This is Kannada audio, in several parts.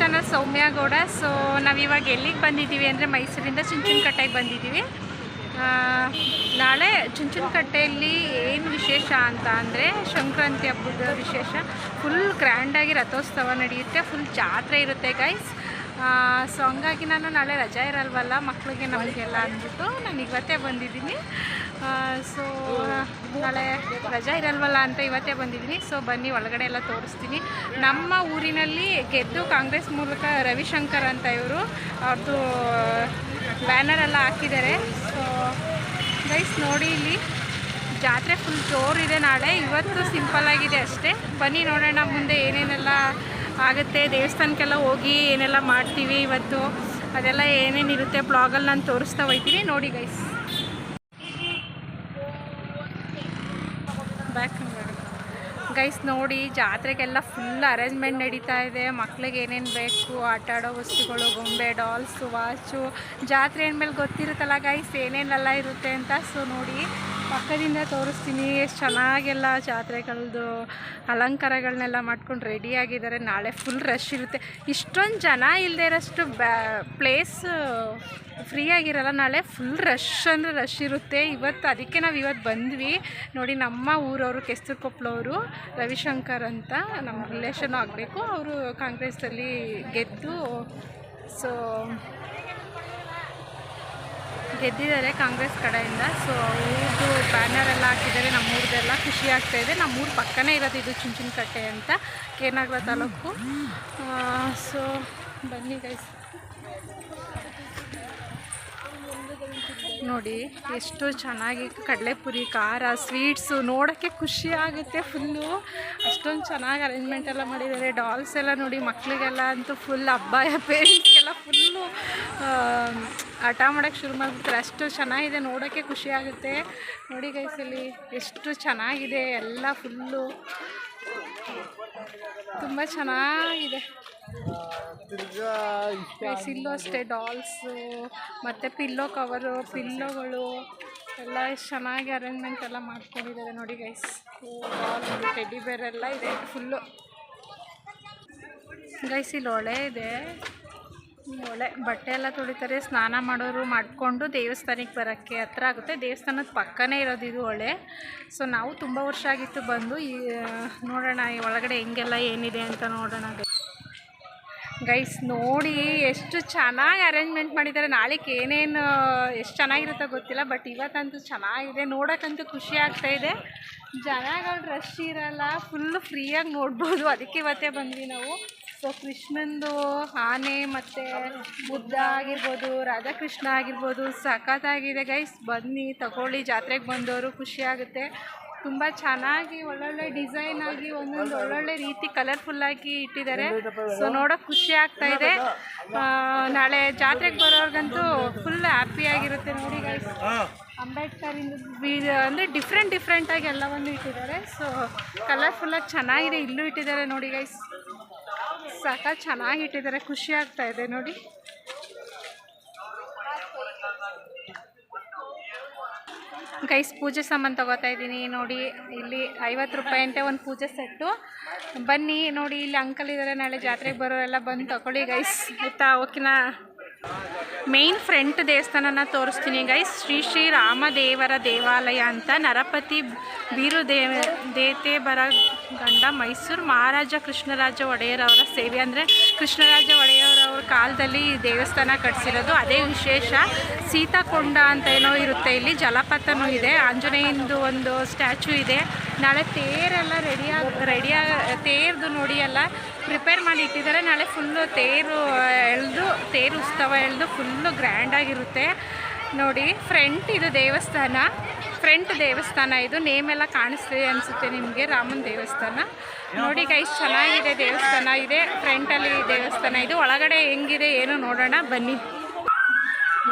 ಚಾನಲ್ ಸೌಮ್ಯ ಗೌಡ. ಸೊ ನಾವಿವಾಗ ಎಲ್ಲಿಗೆ ಬಂದಿದ್ದೀವಿ ಅಂದರೆ ಮೈಸೂರಿಂದ ಚುಂಚನಕಟ್ಟೆಗೆ ಬಂದಿದ್ದೀವಿ. ನಾಳೆ ಚುಂಚನಕಟ್ಟೆಯಲ್ಲಿ ಏನು ವಿಶೇಷ ಅಂತ ಅಂದರೆ ಸಂಕ್ರಾಂತಿ ಹಬ್ಬದ ವಿಶೇಷ. ಫುಲ್ ಗ್ರ್ಯಾಂಡಾಗಿ ರಥೋತ್ಸವ ನಡೆಯುತ್ತೆ, ಫುಲ್ ಜಾತ್ರೆ ಇರುತ್ತೆ ಗೈಸ್. ಸೊ ಹಂಗಾಗಿ ನಾನು ನಾಳೆ ರಜಾ ಇರಲ್ವಲ್ಲ ಮಕ್ಕಳಿಗೆ ನಮಗೆಲ್ಲ ಅಂದ್ಬಿಟ್ಟು ನಾನು ಇವತ್ತೇ ಬಂದಿದ್ದೀನಿ. ಸೊ ನಾಳೆ ರಜಾ ಇರಲ್ವಲ್ಲ ಅಂತ ಇವತ್ತೇ ಬಂದಿದ್ದೀನಿ. ಸೊ ಬನ್ನಿ ಒಳಗಡೆ ಎಲ್ಲ ತೋರಿಸ್ತೀನಿ. ನಮ್ಮ ಊರಿನಲ್ಲಿ ಗೆದ್ದು ಕಾಂಗ್ರೆಸ್ ಮೂಲಕ ರವಿಶಂಕರ್ ಅಂತ ಇವರು ಅವ್ರದ್ದು ಬ್ಯಾನರ್ ಎಲ್ಲ ಹಾಕಿದ್ದಾರೆ. ಸೊ ಗೈಸ್ ನೋಡಿ, ಇಲ್ಲಿ ಜಾತ್ರೆ ಫುಲ್ ಜೋರಿದೆ ನಾಳೆ. ಇವತ್ತು ಸಿಂಪಲ್ ಆಗಿದೆ ಅಷ್ಟೇ. ಬನ್ನಿ ನೋಡೋಣ ಮುಂದೆ ಏನೇನೆಲ್ಲ ಆಗುತ್ತೆ. ದೇವಸ್ಥಾನಕ್ಕೆಲ್ಲ ಹೋಗಿ ಏನೆಲ್ಲ ಮಾಡ್ತೀವಿ ಇವತ್ತು, ಅದೆಲ್ಲ ಏನೇನಿರುತ್ತೆ ಬ್ಲಾಗಲ್ಲಿ ನಾನು ತೋರಿಸ್ತಾ ಹೋಗ್ತೀನಿ. ನೋಡಿ ಗೈಸ್, ಬ್ಯಾಕ್ ಗೈಸ್ ನೋಡಿ, ಜಾತ್ರೆಗೆಲ್ಲ ಫುಲ್ ಅರೇಂಜ್ಮೆಂಟ್ ನಡೀತಾ ಇದೆ. ಮಕ್ಳಿಗೆ ಏನೇನು ಬೇಕು, ಆಟ ಆಡೋ ವಸ್ತುಗಳು, ಗೊಂಬೆ, ಡಾಲ್ಸು, ವಾಚು. ಜಾತ್ರೆ ಅಂದಮೇಲೆ ಗೊತ್ತಿರುತ್ತಲ್ಲ ಗೈಸ್ ಏನೇನೆಲ್ಲ ಇರುತ್ತೆ ಅಂತ. ಸೊ ನೋಡಿ, ಪಕ್ಕದಿಂದ ತೋರಿಸ್ತೀನಿ ಎಷ್ಟು ಚೆನ್ನಾಗೆಲ್ಲ ಜಾತ್ರೆಗಳದ್ದು ಅಲಂಕಾರಗಳನ್ನೆಲ್ಲ ಮಾಡ್ಕೊಂಡು ರೆಡಿಯಾಗಿದ್ದಾರೆ. ನಾಳೆ ಫುಲ್ ರಶ್ ಇರುತ್ತೆ. ಇಷ್ಟೊಂದು ಜನ ಇಲ್ಲದೆ ಇರೋಷ್ಟು ಪ್ಲೇಸ್ ಫ್ರೀ ಆಗಿರಲ್ಲ. ನಾಳೆ ಫುಲ್ ರಶ್ ಅಂದರೆ ರಶ್ ಇರುತ್ತೆ ಇವತ್ತು. ಅದಕ್ಕೆ ನಾವು ಇವತ್ತು ಬಂದ್ವಿ. ನೋಡಿ, ನಮ್ಮ ಊರವರು ಕೆಸ್ತೂರ್ಕೊಪ್ಲವರು ರವಿಶಂಕರ್ ಅಂತ ನಮ್ಮ ರಿಲೇಷನ್ ಆಗಬೇಕು. ಅವರು ಕಾಂಗ್ರೆಸ್ಸಲ್ಲಿ ಗೆದ್ದು ಗೆದ್ದಿದ್ದಾರೆ ಕಾಂಗ್ರೆಸ್ ಕಡೆಯಿಂದ. ಸೊ ಅವ್ರದ್ದು ಬ್ಯಾನರ್ ಎಲ್ಲ ಹಾಕಿದ್ದಾರೆ. ನಮ್ಮೂರದೆಲ್ಲ ಖುಷಿ ಆಗ್ತಾಯಿದೆ. ನಮ್ಮೂರು ಪಕ್ಕನೇ ಇರೋದು ಇದು ಚುಂಚನಕಟ್ಟೆ ಅಂತ, ಕೆ.ನಗರ ತಾಲೂಕು. ಸೊ ಬನ್ನಿ ಗೈಸ್, ನೋಡಿ ಎಷ್ಟು ಚೆನ್ನಾಗಿ ಕಡಲೆಪುರಿ, ಖಾರ, ಸ್ವೀಟ್ಸು ನೋಡೋಕ್ಕೆ ಖುಷಿ ಆಗುತ್ತೆ ಫುಲ್ಲು. ಅಷ್ಟೊಂದು ಚೆನ್ನಾಗಿ ಅರೇಂಜ್ಮೆಂಟ್ ಎಲ್ಲ ಮಾಡಿದ್ದಾರೆ. ಡಾಲ್ಸ್ ಎಲ್ಲ ನೋಡಿ, ಮಕ್ಕಳಿಗೆಲ್ಲ ಅಂತೂ ಫುಲ್ ಅಬ್ಬಾಯ. ಪೇರೆಂಟ್ಸ್ಗೆಲ್ಲ ಫುಲ್ಲು ಆಟ ಮಾಡೋಕ್ಕೆ ಶುರು ಮಾಡಿಬಿಡ್ತಾರೆ. ಅಷ್ಟು ಚೆನ್ನಾಗಿದೆ, ನೋಡೋಕ್ಕೆ ಖುಷಿ ಆಗುತ್ತೆ. ನೋಡಿ ಗೈಸಲ್ಲಿ ಎಷ್ಟು ಚೆನ್ನಾಗಿದೆ ಎಲ್ಲ ಫುಲ್ಲು, ತುಂಬ ಚೆನ್ನಾಗಿದೆ. ಇಲ್ಲೂ ಅಷ್ಟೇ ಡಾಲ್ಸು ಮತ್ತು ಪಿಲ್ಲೋ ಕವರು, ಪಿಲ್ಲೋಗಳು ಎಲ್ಲ ಎಷ್ಟು ಚೆನ್ನಾಗಿ ಅರೇಂಜ್ಮೆಂಟ್ ಎಲ್ಲ ಮಾಡ್ಕೊಂಡಿದ್ದಾರೆ ನೋಡಿ ಗೈಸ್. ಡಾಲ್, ಟೆಡ್ಡಿ ಬೇರ್ ಎಲ್ಲ ಇದೆ ಫುಲ್ಲು ಗೈಸ್. ಇಲ್ಲಿ ಹೊಳೆ ಇದೆ, ಹೊಳೆ ಬಟ್ಟೆ ಎಲ್ಲ ತೊಳಿತಾರೆ. ಸ್ನಾನ ಮಾಡೋರು ಮಾಡಿಕೊಂಡು ದೇವಸ್ಥಾನಕ್ಕೆ ಬರೋಕ್ಕೆ ಹತ್ರ ಆಗುತ್ತೆ. ದೇವಸ್ಥಾನದ ಪಕ್ಕನೇ ಇರೋದು ಇದು ಹೊಳೆ. ಸೊ ನಾವು ತುಂಬ ವರ್ಷ ಆಗಿತ್ತು ಬಂದು. ನೋಡೋಣ ಈ ಒಳಗಡೆ ಹೆಂಗೆಲ್ಲ ಏನಿದೆ ಅಂತ ನೋಡೋಣ ಗೈಸ್. ನೋಡಿ ಎಷ್ಟು ಚೆನ್ನಾಗಿ ಅರೇಂಜ್ಮೆಂಟ್ ಮಾಡಿದ್ದಾರೆ. ನಾಳೆಗೆ ಏನೇನು ಎಷ್ಟು ಚೆನ್ನಾಗಿರುತ್ತೋ ಗೊತ್ತಿಲ್ಲ, ಬಟ್ ಇವತ್ತಂತೂ ಚೆನ್ನಾಗಿದೆ. ನೋಡೋಕ್ಕಂತೂ ಖುಷಿ ಆಗ್ತಾಯಿದೆ. ಜನಗಳು ರಶ್ ಇರಲ್ಲ, ಫುಲ್ಲು ಫ್ರೀಯಾಗಿ ನೋಡ್ಬೋದು. ಅದಕ್ಕೆ ಇವತ್ತೇ ಬಂದ್ವಿ ನಾವು. ಸೊ ಕೃಷ್ಣಂದು ಆನೆ ಮತ್ತು ಬುದ್ಧ ಆಗಿರ್ಬೋದು, ರಾಧಾಕೃಷ್ಣ ಆಗಿರ್ಬೋದು, ಸಖತ್ತಾಗಿದೆ ಗೈಸ್. ಬನ್ನಿ ತಗೊಳ್ಳಿ, ಜಾತ್ರೆಗೆ ಬಂದವರು ಖುಷಿಯಾಗುತ್ತೆ. ತುಂಬ ಚೆನ್ನಾಗಿ ಒಳ್ಳೊಳ್ಳೆ ಡಿಸೈನ್ ಆಗಿ ಒಂದೊಂದು ಒಳ್ಳೊಳ್ಳೆ ರೀತಿ ಕಲರ್ಫುಲ್ಲಾಗಿ ಇಟ್ಟಿದ್ದಾರೆ. ಸೊ ನೋಡೋಕೆ ಖುಷಿ ಆಗ್ತಾಯಿದೆ. ನಾಳೆ ಜಾತ್ರೆಗೆ ಬರೋರ್ಗಂತೂ ಫುಲ್ ಹ್ಯಾಪಿಯಾಗಿರುತ್ತೆ. ನೋಡಿ ಗೈಸ್, ಅಂಬೇಡ್ಕರಿಂದ ಅಂದರೆ ಡಿಫ್ರೆಂಟಾಗಿ ಎಲ್ಲವನ್ನು ಇಟ್ಟಿದ್ದಾರೆ. ಸೊ ಕಲರ್ಫುಲ್ಲಾಗಿ ಚೆನ್ನಾಗಿದೆ. ಇಲ್ಲೂ ಇಟ್ಟಿದ್ದಾರೆ ನೋಡಿ ಗೈಸ್, ಸಖತ್ ಚೆನ್ನಾಗಿ ಇಟ್ಟಿದ್ದಾರೆ. ಖುಷಿ ಆಗ್ತಾಯಿದೆ ನೋಡಿ. ಗೈಸ್, ಪೂಜೆ ಸಾಮಾನು ತೊಗೋತಾ ಇದ್ದೀನಿ ನೋಡಿ. ಇಲ್ಲಿ 50 ರೂಪಾಯಿ ಅಂತೆ ಒಂದು ಪೂಜೆ ಸೆಟ್ಟು. ಬನ್ನಿ ನೋಡಿ, ಇಲ್ಲಿ ಅಂಕಲ್ ಇದ್ದಾರೆ. ನಾಳೆ ಜಾತ್ರೆಗೆ ಬರೋರೆಲ್ಲ ಬಂದು ತಗೊಳ್ಳಿ ಗೈಸ್, ಆಯಿತಾ? ಓಕೆನಾ? ಮೇನ್ ಫ್ರಂಟ್ ದೇವಸ್ಥಾನನ ತೋರಿಸ್ತೀನಿ ಗೈಸ್. ಶ್ರೀ ರಾಮದೇವರ ದೇವಾಲಯ ಅಂತ, ನರಪತಿ ದೇತೆ ಬರ ಗಂಡ ಮೈಸೂರು ಮಹಾರಾಜ ಕೃಷ್ಣರಾಜ ಒಡೆಯರವರ ಸೇವೆ. ಅಂದರೆ ಕೃಷ್ಣರಾಜ ಒಡೆಯರವ್ರ ಕಾಲದಲ್ಲಿ ದೇವಸ್ಥಾನ ಕಟ್ಸಿರೋದು, ಅದೇ ವಿಶೇಷ. ಸೀತಾಕೊಂಡ ಅಂತ ಏನೋ ಇರುತ್ತೆ. ಇಲ್ಲಿ ಜಲಪಾತನೂ ಇದೆ. ಆಂಜನೇಯಂದು ಒಂದು ಸ್ಟ್ಯಾಚು ಇದೆ. ನಾಳೆ ತೇರೆಲ್ಲ ತೇರ್ದು ನೋಡಿ ಎಲ್ಲ ಪ್ರಿಪೇರ್ ಮಾಡಿ ಇಟ್ಟಿದ್ದಾರೆ. ನಾಳೆ ಫುಲ್ಲು ತೇರು ಉತ್ಸವ ಎಳೆದು ಫುಲ್ಲು ಗ್ರ್ಯಾಂಡಾಗಿರುತ್ತೆ ನೋಡಿ. ಇದು ಫ್ರಂಟ್ ದೇವಸ್ಥಾನ ಇದು. ನೇಮೆಲ್ಲ ಕಾಣಿಸ್ತಿದೆ ಅನಿಸುತ್ತೆ ನಿಮಗೆ, ರಾಮನ ದೇವಸ್ಥಾನ. ನೋಡಿ ಗೈಸ್, ಚೆನ್ನಾಗಿದೆ ದೇವಸ್ಥಾನ. ಇದೆ ಫ್ರಂಟಲ್ಲಿ ದೇವಸ್ಥಾನ ಇದು. ಒಳಗಡೆ ಹೆಂಗಿದೆ ಏನು ನೋಡೋಣ ಬನ್ನಿ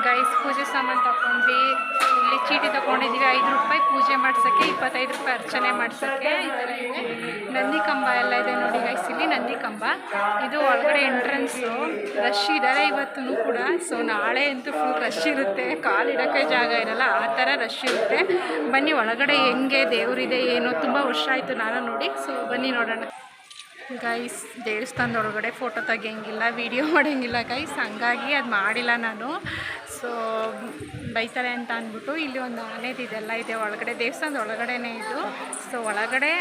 ಗೈಸ್. ಪೂಜೆ ಸಾಮಾನು ತಗೊಂಡ್ವಿ. ಇಲ್ಲಿ ಚೀಟಿ ತೊಗೊಂಡಿದ್ದೀವಿ 5 ರೂಪಾಯಿ ಪೂಜೆ ಮಾಡ್ಸೋಕ್ಕೆ, 25 ರೂಪಾಯಿ ಅರ್ಚನೆ ಮಾಡ್ಸೋಕ್ಕೆ. ನಂದಿ ಕಂಬ ಎಲ್ಲ ಇದೆ ನೋಡಿ ಗೈಸ್. ಇಲ್ಲಿ ನಂದಿ ಕಂಬ ಇದು. ಒಳಗಡೆ ಎಂಟ್ರೆನ್ಸು. ರಶ್ ಇದ್ದಾರೆ ಇವತ್ತೂ ಕೂಡ. ಸೊ ನಾಳೆ ಅಂತೂ ಫುಲ್ ರಶ್ ಇರುತ್ತೆ, ಕಾಲಿಡೋಕ್ಕೆ ಜಾಗ ಇರಲ್ಲ, ಆ ಥರ ರಶ್ ಇರುತ್ತೆ. ಬನ್ನಿ ಒಳಗಡೆ ಹೆಂಗೆ ದೇವರಿದೆ ಏನೋ, ತುಂಬ ವರ್ಷ ಆಯಿತು ನಾನು ನೋಡಿ. ಸೊ ಬನ್ನಿ ನೋಡೋಣ. ಗೈಸ್ ದೇವಸ್ಥಾನದೊಳಗಡೆ ಫೋಟೋ ತೆಗಿಯೋಂಗಿಲ್ಲ, ವೀಡಿಯೋ ಮಾಡೋಂಗಿಲ್ಲ ಗೈಸ್, ಹಂಗಾಗಿ ಅದು ಮಾಡಿಲ್ಲ ನಾನು. ಸೊ ಬೈತಾರೆ ಅಂತ ಅಂದ್ಬಿಟ್ಟು ಇಲ್ಲಿ ಒಂದು ಆನೆದಿದೆಲ್ಲ ಇದೆ ಒಳಗಡೆ, ದೇವಸ್ಥಾನದ ಒಳಗಡೆನೇ ಇದು. ಸೊ ಒಳಗಡೆ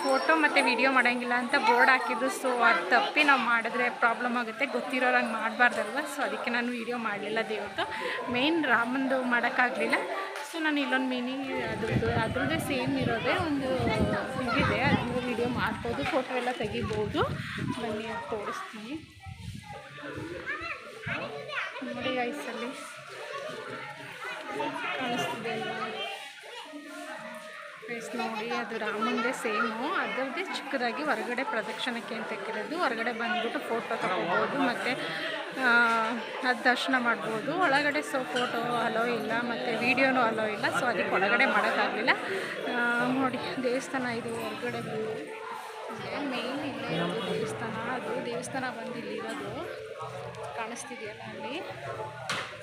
ಫೋಟೋ ಮತ್ತು ವೀಡಿಯೋ ಮಾಡೋಂಗಿಲ್ಲ ಅಂತ ಬೋರ್ಡ್ ಹಾಕಿದ್ದು. ಸೊ ಅದು ತಪ್ಪಿ ನಾವು ಮಾಡಿದ್ರೆ ಪ್ರಾಬ್ಲಮ್ ಆಗುತ್ತೆ, ಗೊತ್ತಿರೋರಂಗೆ ಮಾಡಬಾರ್ದಲ್ವ. ಸೊ ಅದಕ್ಕೆ ನಾನು ವೀಡಿಯೋ ಮಾಡಲಿಲ್ಲ ದೇವ್ರದ್ದು. ಮೇಯ್ನ್ ರಾಮಂದು ಮಾಡೋಕ್ಕಾಗಲಿಲ್ಲ. ಸೊ ನಾನು ಇಲ್ಲೊಂದು ಮೀನಿಂಗ್ ಅದ್ರದ್ದೇ ಸೇಮ್ ಇರೋದೇ ಒಂದು ಇದಿದೆ, ಅದನ್ನು ವೀಡಿಯೋ ಮಾಡ್ಬೋದು, ಫೋಟೋ ಎಲ್ಲ ತೆಗಿಬೋದು. ಬನ್ನಿ ಅದು ತೋರಿಸ್ತೀನಿ ನೋಡಿ ಗೈಸಲ್ಲಿ ಕಾಣಿಸ್ತಿದೆ ಅಲ್ಲ ಗೈಸ್ ನೋಡಿ, ಅದು ರಾಮಂದೇ ಸೇಮು, ಅದರದ್ದೇ ಚಿಕ್ಕದಾಗಿ ಹೊರಗಡೆ ಪ್ರದಕ್ಷಿಣಕ್ಕೆ ಅಂತ ಇಕ್ಕಿರೋದು. ಹೊರಗಡೆ ಬಂದುಬಿಟ್ಟು ಫೋಟೋ ತಗೋಬೋದು ಮತ್ತು ಅದು ದರ್ಶನ ಮಾಡ್ಬೋದು. ಒಳಗಡೆ ಸೊ ಫೋಟೋ ಅಲೋ ಇಲ್ಲ ಮತ್ತು ವೀಡಿಯೋನೂ ಅಲೋ ಇಲ್ಲ. ಸೊ ಅದಕ್ಕೆ ಒಳಗಡೆ ಮಾಡೋಕ್ಕಾಗಲಿಲ್ಲ. ನೋಡಿ ದೇವಸ್ಥಾನ ಇದು ಹೊರಗಡೆ ಮೇಯ್ನ್ ಇಲ್ಲೇ ಇರೋದು ದೇವಸ್ಥಾನ. ಅದು ದೇವಸ್ಥಾನ ಬಂದು ಇಲ್ಲಿರೋದು ಕಾಣಿಸ್ತಿದೆಯಲ್ಲ ಅಲ್ಲಿ.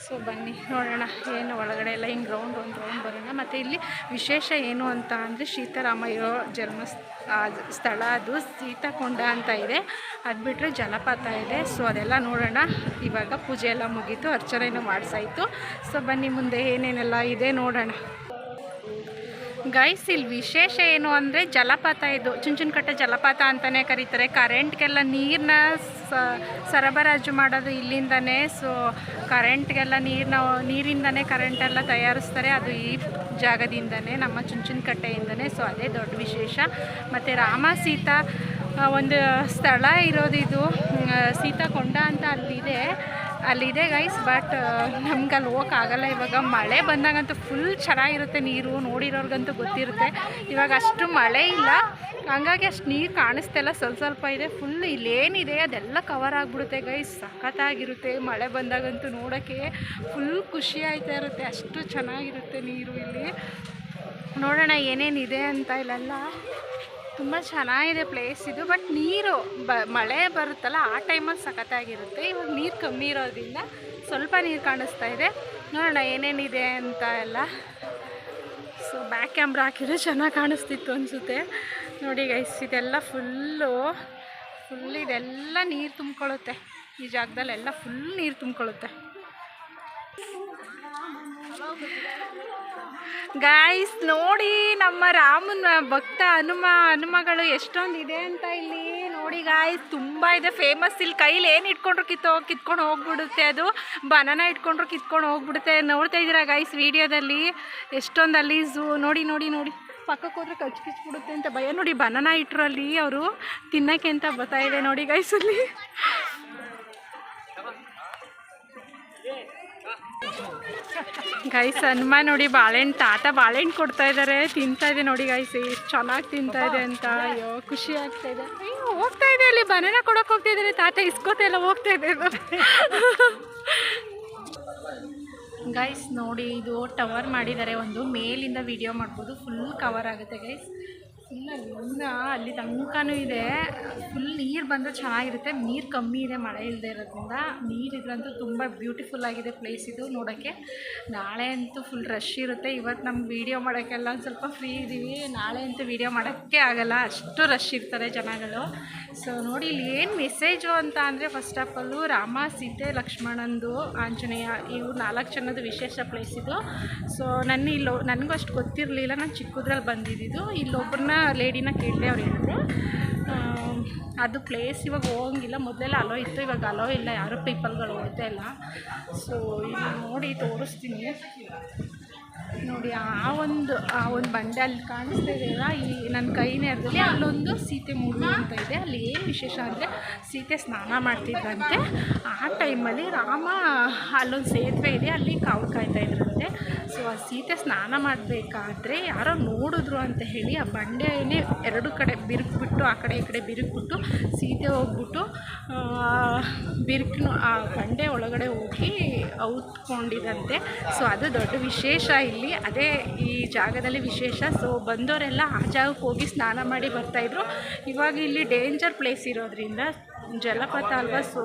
ಸೊ ಬನ್ನಿ ನೋಡೋಣ ಏನು ಒಳಗಡೆ ಎಲ್ಲ ಹಿಂಗೆ ಒಂದು ರೌಂಡ್ ಬರೋಣ. ಮತ್ತು ಇಲ್ಲಿ ವಿಶೇಷ ಏನು ಅಂತ ಅಂದರೆ ಸೀತಾರಾಮ ಇರೋ ಸ್ಥಳ ಅದು ಸೀತಾಕೊಂಡ ಅಂತ ಇದೆ. ಅದು ಬಿಟ್ಟರೆ ಜಲಪಾತ ಇದೆ. ಸೊ ಅದೆಲ್ಲ ನೋಡೋಣ. ಇವಾಗ ಪೂಜೆ ಎಲ್ಲ ಮುಗೀತು, ಅರ್ಚನೆನೂ ಮಾಡಿಸಾಯಿತು. ಸೊ ಬನ್ನಿ ಮುಂದೆ ಏನೇನೆಲ್ಲ ಇದೆ ನೋಡೋಣ. ಗೈಸ್ ಇಲ್ಲಿ ವಿಶೇಷ ಏನು ಅಂದರೆ ಜಲಪಾತ, ಇದು ಚುಂಚನಕಟ್ಟೆ ಜಲಪಾತ ಅಂತಲೇ ಕರೀತಾರೆ. ಕರೆಂಟ್ಗೆಲ್ಲ ನೀರನ್ನ ಸರಬರಾಜು ಮಾಡೋದು ಇಲ್ಲಿಂದನೇ. ಸೊ ಕರೆಂಟ್ಗೆಲ್ಲ ನೀರಿಂದನೇ ಕರೆಂಟೆಲ್ಲ ತಯಾರಿಸ್ತಾರೆ, ಅದು ಈ ಜಾಗದಿಂದನೇ, ನಮ್ಮ ಚುಂಚನಕಟ್ಟೆಯಿಂದನೇ. ಸೊ ಅದೇ ದೊಡ್ಡ ವಿಶೇಷ. ಮತ್ತು ರಾಮ ಸೀತಾ ಒಂದು ಸ್ಥಳ ಇರೋದಿದು, ಸೀತಾಕೊಂಡ ಅಂತ ಅಲ್ಲಿದೆ ಗೈಸ್. ಬಟ್ ನಮ್ಗೆ ಅಲ್ಲಿ ಹೋಗೋಕ್ಕಾಗಲ್ಲ ಇವಾಗ. ಮಳೆ ಬಂದಾಗಂತೂ ಫುಲ್ ಚೆನ್ನಾಗಿರುತ್ತೆ ನೀರು, ನೋಡಿರೋರ್ಗಂತೂ ಗೊತ್ತಿರುತ್ತೆ. ಇವಾಗ ಅಷ್ಟು ಮಳೆ ಇಲ್ಲ, ಹಂಗಾಗಿ ಅಷ್ಟು ನೀರು ಕಾಣಿಸ್ತಿಲ್ಲ, ಸ್ವಲ್ಪ ಇದೆ. ಫುಲ್ ಇಲ್ಲೇನಿದೆ ಅದೆಲ್ಲ ಕವರ್ ಆಗಿಬಿಡುತ್ತೆ ಗೈಸ್, ಸಖತ್ತಾಗಿರುತ್ತೆ. ಮಳೆ ಬಂದಾಗಂತೂ ನೋಡೋಕ್ಕೆ ಫುಲ್ ಖುಷಿ ಆಯ್ತಾ ಇರುತ್ತೆ, ಅಷ್ಟು ಚೆನ್ನಾಗಿರುತ್ತೆ ನೀರು ಇಲ್ಲಿ. ನೋಡೋಣ ಏನೇನಿದೆ ಅಂತ. ಇಲ್ಲೆಲ್ಲ ತುಂಬ ಚೆನ್ನಾಗಿದೆ ಪ್ಲೇಸ್ ಇದು. ಬಟ್ ನೀರು ಮಳೆ ಬರುತ್ತಲ್ಲ ಆ ಟೈಮಲ್ಲಿ ಸಖತ್ತಾಗಿರುತ್ತೆ. ಇವಾಗ ನೀರು ಕಮ್ಮಿ ಇರೋದ್ರಿಂದ ಸ್ವಲ್ಪ ನೀರು ಕಾಣಿಸ್ತಾ ಇದೆ. ನೋಡೋಣ ಏನೇನಿದೆ ಅಂತ ಎಲ್ಲ. ಸೊ ಬ್ಯಾಕ್ ಕ್ಯಾಮ್ರಾ ಹಾಕಿದ್ರೆ ಚೆನ್ನಾಗಿ ಕಾಣಿಸ್ತಿತ್ತು ಅನಿಸುತ್ತೆ. ನೋಡಿ ಗೈಸ್ ಇದೆಲ್ಲ ಫುಲ್ ಇದೆಲ್ಲ ನೀರು ತುಂಬ್ಕೊಳ್ಳುತ್ತೆ. ಈ ಜಾಗದಲ್ಲೆಲ್ಲ ಫುಲ್ ನೀರು ತುಂಬ್ಕೊಳ್ಳುತ್ತೆ ಗಾಯ್ಸ್. ನೋಡಿ ನಮ್ಮ ರಾಮನ ಭಕ್ತ ಹನುಮಗಳು ಎಷ್ಟೊಂದು ಇದೆ ಅಂತ ಇಲ್ಲಿ ನೋಡಿ ಗಾಯ್ಸ್. ತುಂಬ ಇದೆ, ಫೇಮಸ್. ಇಲ್ಲಿ ಕೈಲಿ ಏನು ಇಟ್ಕೊಂಡ್ರು ಕಿತ್ಕೊಂಡು ಹೋಗ್ಬಿಡುತ್ತೆ, ಅದು ಬನಾನ ಇಟ್ಕೊಂಡ್ರು ಕಿತ್ಕೊಂಡು ಹೋಗ್ಬಿಡುತ್ತೆ. ನೋಡ್ತಾ ಇದ್ದೀರಾ ಗಾಯ್ಸ್ ವಿಡಿಯೋದಲ್ಲಿ ಎಷ್ಟೊಂದು ಅಲ್ಲಿ ನೋಡಿ ಪಕ್ಕಕ್ಕೆ ಹೋದ್ರೆ ಕಚ್ಬಿಡುತ್ತೆ ಅಂತ ಭಯ. ನೋಡಿ ಬನಾನ ಇಟ್ಟರು ಅಲ್ಲಿ ಅವರು ತಿನ್ನೋಕ್ಕೆ ಅಂತ ಬರ್ತಾ ಇದೆ ನೋಡಿ ಗಾಯ್ಸ್ ಅಲ್ಲಿ. ಗೈಸ್ ಹನುಮ ನೋಡಿ ತಾತ ಬಾಳೆಹಣ್ಣು ಕೊಡ್ತಾ ಇದ್ದಾರೆ, ತಿಂತಾ ಇದೆ ನೋಡಿ ಗೈಸ್, ಎಷ್ಟು ಚೆನ್ನಾಗಿ ತಿಂತಾ ಇದೆ ಅಂತ. ಅಯ್ಯೋ ಖುಷಿ ಆಗ್ತಾ ಇದೆ. ಅಯ್ಯೋ ಹೋಗ್ತಾ ಇದೆ ಅಲ್ಲಿ ಬನಾನ ಕೊಡೋಕೆ ಹೋಗ್ತಾ ಇದ್ದಾರೆ, ತಾತ ಇಸ್ಕೋತಾ ಎಲ್ಲ ಹೋಗ್ತಾ ಇದೆ ಗೈಸ್. ನೋಡಿ ಇದು ಟವರ್ ಮಾಡಿದ್ದಾರೆ ಒಂದು, ಮೇಲಿಂದ ವಿಡಿಯೋ ಮಾಡ್ಬೋದು, ಫುಲ್ ಕವರ್ ಆಗುತ್ತೆ ಗೈಸ್. ಫುಲ್ ಅಲ್ಲಿ ತನಕನೂ ಇದೆ. ಫುಲ್ ನೀರು ಬಂದರೆ ಚೆನ್ನಾಗಿರುತ್ತೆ. ನೀರು ಕಮ್ಮಿ ಇದೆ ಮಳೆ ಇಲ್ಲದೆ ಇರೋದ್ರಿಂದ. ನೀರಿದ್ರಂತೂ ತುಂಬ ಬ್ಯೂಟಿಫುಲ್ ಆಗಿದೆ ಪ್ಲೇಸ್ ಇದು ನೋಡೋಕ್ಕೆ. ನಾಳೆ ಅಂತೂ ಫುಲ್ ರಶ್ ಇರುತ್ತೆ. ಇವತ್ತು ನಮ್ಗೆ ವೀಡಿಯೋ ಮಾಡೋಕ್ಕೆಲ್ಲ ಒಂದು ಸ್ವಲ್ಪ ಫ್ರೀ ಇದ್ದೀವಿ. ನಾಳೆ ಅಂತೂ ವೀಡಿಯೋ ಮಾಡೋಕ್ಕೆ ಆಗಲ್ಲ, ಅಷ್ಟು ರಶ್ ಇರ್ತಾರೆ ಜನಗಳು. ಸೊ ನೋಡಿ ಇಲ್ಲಿ ಏನು ಮೆಸೇಜು ಅಂತ ಅಂದರೆ, first of all Rama Sita ಲಕ್ಷ್ಮಣಂದು ಆಂಜನೇಯ ಇವು 4 ಜನದ ವಿಶೇಷ ಪ್ಲೇಸ್ ಇದು. ಸೊ ನನಗೂ ಅಷ್ಟು ಗೊತ್ತಿರಲಿಲ್ಲ, ನಾನು ಚಿಕ್ಕದ್ರಲ್ಲಿ ಬಂದಿದ್ದು. ಇಲ್ಲೊಬ್ಬರನ್ನ ಲೇಡಿನ ಕೇಳಿದೆ, ಅವ್ರು ಹೇಳಿದ್ರು ಅದು ಪ್ಲೇಸ್ ಇವಾಗ ಹೋಗಂಗಿಲ್ಲ, ಮೊದಲೆಲ್ಲ ಅಲೋ ಇತ್ತು, ಇವಾಗ ಅಲೋ ಇಲ್ಲ, ಯಾರು ಪೀಪಲ್ಗಳು ಹೋಗ್ತಾ ಇಲ್ಲ. ಸೊ ಇಲ್ಲಿ ನೋಡಿ ತೋರಿಸ್ತೀನಿ ನೋಡಿ. ಆ ಒಂದು ಬಂಡೆ ಅಲ್ಲಿ ಕಾಣಿಸ್ತಾ ಇದೆಯಲ್ಲ, ಈ ನನ್ನ ಕೈ ನೇರದಲ್ಲಿ ಅಲ್ಲೊಂದು ಸೀತೆ ಮೂಡು ಅಂತ ಇದೆ. ಅಲ್ಲಿ ಏನು ವಿಶೇಷ ಅಂದರೆ ಸೀತೆ ಸ್ನಾನ ಮಾಡ್ತಿದ್ದಂತೆ. ಆ ಟೈಮಲ್ಲಿ ರಾಮ ಅಲ್ಲೊಂದು ಸೇತುವೆ ಇದೆ, ಅಲ್ಲಿ ಕಾವು ಕಾಯ್ತಾ ಇದ್ರಂತೆ. ಸೊ ಆ ಸೀತೆ ಸ್ನಾನ ಮಾಡಬೇಕಾದ್ರೆ ಯಾರೋ ನೋಡಿದ್ರು ಅಂತ ಹೇಳಿ ಆ ಬಂಡೆನೇ 2 ಕಡೆ ಬಿರುಕ್ಬಿಟ್ಟು, ಆ ಕಡೆ ಈ ಕಡೆ ಬಿರುಕ್ಬಿಟ್ಟು ಸೀತೆ ಹೋಗ್ಬಿಟ್ಟು ಆ ಬಂಡೆ ಒಳಗಡೆ ಹೋಗಿ ಔತ್ಕೊಂಡಿದಂತೆ. ಸೊ ಅದು ದೊಡ್ಡ ವಿಶೇಷ ಇಲ್ಲಿ, ಅದೇ ಈ ಜಾಗದಲ್ಲಿ ವಿಶೇಷ. ಸೊ ಬಂದವರೆಲ್ಲ ಆ ಜಾಗಕ್ಕೆ ಹೋಗಿ ಸ್ನಾನ ಮಾಡಿ ಬರ್ತಾಯಿದ್ರು. ಇವಾಗ ಇಲ್ಲಿ ಡೇಂಜರ್ ಪ್ಲೇಸ್ ಇರೋದ್ರಿಂದ ಜಲಪಾತ ಅಲ್ವಾ, ಸೊ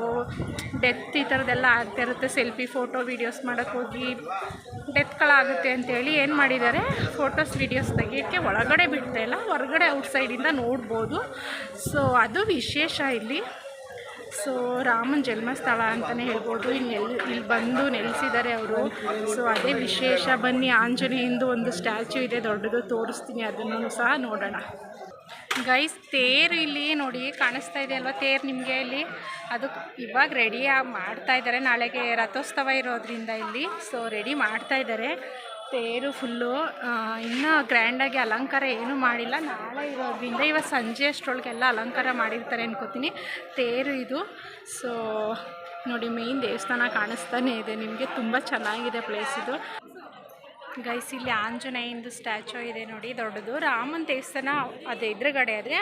ಡೆತ್ ಈ ಥರದ್ದೆಲ್ಲ ಆಗ್ತಾ ಇರುತ್ತೆ. ಸೆಲ್ಫಿ ಫೋಟೋ ವೀಡಿಯೋಸ್ ಮಾಡೋಕ್ಕೆ ಹೋಗಿ ಡೆತ್ಗಳಾಗುತ್ತೆ ಅಂತೇಳಿ ಏನು ಮಾಡಿದ್ದಾರೆ, ಫೋಟೋಸ್ ವೀಡಿಯೋಸ್ ತೆಗಿಯೋಕ್ಕೆ ಒಳಗಡೆ ಬಿಡ್ತಾಯಿಲ್ಲ, ಹೊರಗಡೆ ಔಟ್ಸೈಡಿಂದ ನೋಡ್ಬೋದು. ಸೊ ಅದು ವಿಶೇಷ ಇಲ್ಲಿ. ಸೊ ರಾಮನ ಜನ್ಮಸ್ಥಳ ಅಂತಲೇ ಹೇಳ್ಬೋದು. ಇಲ್ಲಿ ಬಂದು ನೆಲೆಸಿದ್ದಾರೆ ಅವರು. ಸೊ ಅದೇ ವಿಶೇಷ. ಬನ್ನಿ, ಆಂಜನೇಯಂದು ಒಂದು ಸ್ಟ್ಯಾಚ್ಯೂ ಇದೆ ದೊಡ್ಡದು, ತೋರಿಸ್ತೀನಿ, ಅದನ್ನು ಸಹ ನೋಡೋಣ. ಗೈಸ್, ತೇರು ಇಲ್ಲಿ ನೋಡಿ ಕಾಣಿಸ್ತಾ ಇದೆ ಅಲ್ವಾ, ತೇರು ನಿಮಗೆ ಇಲ್ಲಿ ಅದು ಇವಾಗ ರೆಡಿ ಮಾಡ್ತಾ ಇದ್ದಾರೆ. ನಾಳೆಗೆ ರಥೋತ್ಸವ ಇರೋದ್ರಿಂದ ಇಲ್ಲಿ ಸೊ ರೆಡಿ ಮಾಡ್ತಾ ಇದ್ದಾರೆ. ತೇರು ಫುಲ್ಲು ಇನ್ನೂ ಗ್ರ್ಯಾಂಡಾಗಿ ಅಲಂಕಾರ ಏನೂ ಮಾಡಿಲ್ಲ, ನಾಳೆ ಇರೋದ್ರಿಂದ ಇವತ್ತು ಸಂಜೆ ಅಷ್ಟರೊಳಗೆಲ್ಲ ಅಲಂಕಾರ ಮಾಡಿರ್ತಾರೆ ಅನ್ಕೋತೀನಿ. ತೇರು ಇದು. ಸೊ ನೋಡಿ, ಮೇಯ್ನ್ ದೇವಸ್ಥಾನ ಕಾಣಿಸ್ತಾನೆ ಇದೆ ನಿಮಗೆ, ತುಂಬ ಚೆನ್ನಾಗಿದೆ ಪ್ಲೇಸ್ ಇದು. ಗೈಸ್, ಇಲ್ಲಿ ಆಂಜನೇಯಂದು ಸ್ಟ್ಯಾಚು ಇದೆ ನೋಡಿ, ದೊಡ್ಡದು. ರಾಮನ ದೇವಸ್ಥಾನ ಅದು ಎದುರುಗಡೆ, ಆದರೆ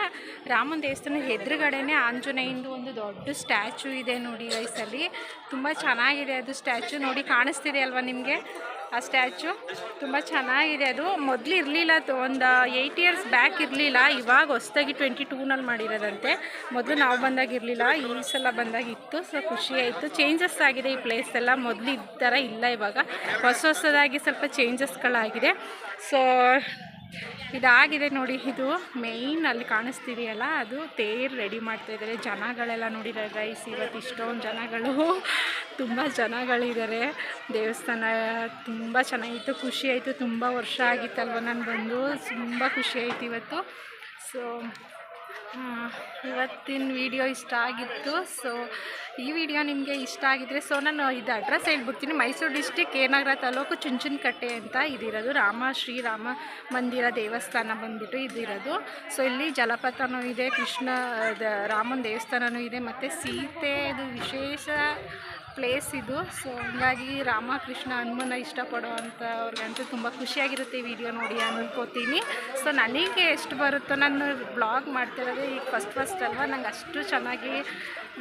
ರಾಮನ ದೇವಸ್ಥಾನ ಎದುರುಗಡೆನೇ ಆಂಜನೇಯಂದು ಒಂದು ದೊಡ್ಡ ಸ್ಟ್ಯಾಚು ಇದೆ ನೋಡಿ ಗೈಸಲ್ಲಿ. ತುಂಬ ಚೆನ್ನಾಗಿದೆ ಅದು ಸ್ಟ್ಯಾಚು. ನೋಡಿ, ಕಾಣಿಸ್ತಿದೆ ಅಲ್ವಾ ನಿಮಗೆ ಆ ಸ್ಟ್ಯಾಚು, ತುಂಬ ಚೆನ್ನಾಗಿದೆ. ಅದು ಮೊದಲು ಇರಲಿಲ್ಲ, ಒಂದು 8 years ಬ್ಯಾಕ್ ಇರಲಿಲ್ಲ, ಇವಾಗ ಹೊಸದಾಗಿ 22ನಲ್ಲಿ ಮಾಡಿರೋದಂತೆ. ಮೊದಲು ನಾವು ಬಂದಾಗ ಇರಲಿಲ್ಲ, ಈ ಸಲ ಬಂದಾಗ ಇತ್ತು. ಸೊ ಖುಷಿ ಆಯಿತು. ಚೇಂಜಸ್ ಆಗಿದೆ ಈ ಪ್ಲೇಸ್ ಎಲ್ಲ, ಮೊದಲು ಈ ಥರ ಇಲ್ಲ, ಇವಾಗ ಹೊಸದಾಗಿ ಸ್ವಲ್ಪ ಚೇಂಜಸ್ಗಳಾಗಿದೆ. ಸೊ ಇದಾಗಿದೆ ನೋಡಿ, ಇದು ಮೇಯ್ನ್ ಅಲ್ಲಿ ಕಾಣಿಸ್ತಿದೆಯಲ್ಲ, ಅದು ತೇರು ರೆಡಿ ಮಾಡ್ತಾಯಿದ್ದಾರೆ. ಜನಗಳೆಲ್ಲ ನೋಡಿದ್ದಾರೆ ಗೈಸ್, ಇವತ್ತು ಇಷ್ಟೊಂದು ಜನಗಳು, ತುಂಬ ಜನಗಳಿದ್ದಾರೆ. ದೇವಸ್ಥಾನ ತುಂಬ ಚೆನ್ನಾಗಿತ್ತು, ಖುಷಿ ಆಯಿತು. ತುಂಬ ವರ್ಷ ಆಗಿತ್ತಲ್ವ ನಾನು ಬಂದು, ತುಂಬ ಖುಷಿ ಆಯಿತು ಇವತ್ತು. ಸೊ ಇವತ್ತಿನ ವಿಡಿಯೋ ಇಷ್ಟ ಆಗಿತ್ತು. ಸೊ ಈ ವಿಡಿಯೋ ನಿಮಗೆ ಇಷ್ಟ ಆಗಿದ್ದರೆ, ಸೊ ನಾನು ಇದು ಅಡ್ರೆಸ್ ಹೇಳ್ಬಿಡ್ತೀನಿ. ಮೈಸೂರು ಡಿಸ್ಟಿಕ್ ಕೆ.ನಗರ ತಾಲೂಕು ಚುಂಚನಕಟ್ಟೆ ಅಂತ ಇದಿರೋದು. ಶ್ರೀರಾಮ ಮಂದಿರ ದೇವಸ್ಥಾನ ಬಂದುಬಿಟ್ಟು ಇದಿರೋದು. ಸೊ ಇಲ್ಲಿ ಜಲಪಾತನೂ ಇದೆ, ರಾಮನ ದೇವಸ್ಥಾನವೂ ಇದೆ, ಮತ್ತು ಸೀತೆದು ವಿಶೇಷ ಪ್ಲೇಸ್ ಇದು. ಸೊ ಹಂಗಾಗಿ ರಾಮಕೃಷ್ಣ ಹನುಮನ ಇಷ್ಟಪಡೋ ಅಂಥವ್ರಿಗಂತೂ ತುಂಬ ಖುಷಿಯಾಗಿರುತ್ತೆ ಈ ವಿಡಿಯೋ ನೋಡಿ ಅನ್ಕೋತೀನಿ. ಸೊ ನನಗೆ ಎಷ್ಟು ಬರುತ್ತೋ, ನಾನು ಬ್ಲಾಗ್ ಮಾಡ್ತಿರೋದು ಈಗ ಫಸ್ಟ್ ಅಲ್ವಾ, ನಂಗೆ ಅಷ್ಟು ಚೆನ್ನಾಗಿ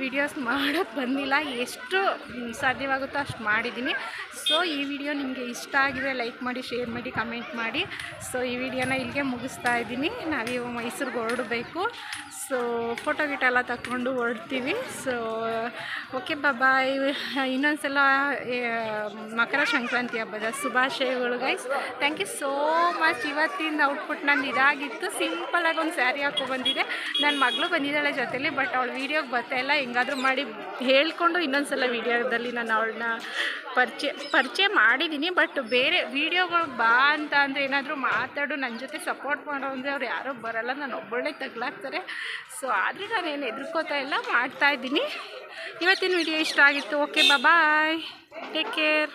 ವೀಡಿಯೋಸ್ ಮಾಡೋಕ್ಕೆ ಬಂದಿಲ್ಲ. ಎಷ್ಟು ಸಾಧ್ಯವಾಗುತ್ತೋ ಅಷ್ಟು ಮಾಡಿದ್ದೀನಿ. ಸೊ ಈ ವಿಡಿಯೋ ನಿಮಗೆ ಇಷ್ಟ ಆಗಿದ್ರೆ ಲೈಕ್ ಮಾಡಿ, ಶೇರ್ ಮಾಡಿ, ಕಮೆಂಟ್ ಮಾಡಿ. ಸೊ ಈ ವಿಡಿಯೋನ ಇಲ್ಲಿಗೆ ಮುಗಿಸ್ತಾ ಇದ್ದೀನಿ. ನಾವಿವಾಗ ಮೈಸೂರಿಗೆ ಹೊರಡಬೇಕು. ಸೊ ಫೋಟೋ ಎಲ್ಲ ತಗೊಂಡು ಹೊರಡ್ತೀವಿ. ಸೊ ಓಕೆ, ಬಾಯ್. ಇನ್ನೊಂದು ಸಲ ಮಕರ ಸಂಕ್ರಾಂತಿ ಹಬ್ಬದ ಶುಭಾಶಯಗಳು guys. Thank you so much. ಇವತ್ತಿನ ಔಟ್ಪುಟ್ ನಂದು ಇದಾಗಿತ್ತು. ಸಿಂಪಲಾಗಿ ಒಂದು ಸ್ಯಾರಿ ಹಾಕ್ಕೊಬಂದಿದೆ. ನನ್ನ ಮಗಳು ಬಂದಿದ್ದಾಳೆ ಜೊತೆಲಿ, ಬಟ್ ಅವಳು ವೀಡಿಯೋಗೆ ಬರ್ತಾಯಿಲ್ಲ. ಹೆಂಗಾದರೂ ಮಾಡಿ ಹೇಳ್ಕೊಂಡು ಇನ್ನೊಂದು ಸಲ ವೀಡಿಯೋದಲ್ಲಿ ನಾನು ಅವಳನ್ನ ಪರಿಚಯ ಮಾಡಿದ್ದೀನಿ. ಬಟ್ ಬೇರೆ ವೀಡಿಯೋಗಳು ಬಾ ಅಂತ ಅಂದರೆ ಏನಾದರೂ ಮಾತಾಡು, ನನ್ನ ಜೊತೆ ಸಪೋರ್ಟ್ ಮಾಡೋ ಅಂದರೆ ಅವ್ರು ಯಾರೂ ಬರೋಲ್ಲ, ನಾನು ಒಬ್ಬಳೇ ತಗ್ಲಾಕ್ತಾರೆ. ಸೊ ಆದರೆ ನಾನೇನು ಹೆದರ್ಕೋತಾ ಇಲ್ಲ, ಮಾಡ್ತಾಯಿದ್ದೀನಿ. ಇವತ್ತಿನ ವಿಡಿಯೋ ಇಷ್ಟ ಆಗಿತ್ತು. ಓಕೆ, ಬಾಯ್, ಟೇಕ್ ಕೇರ್.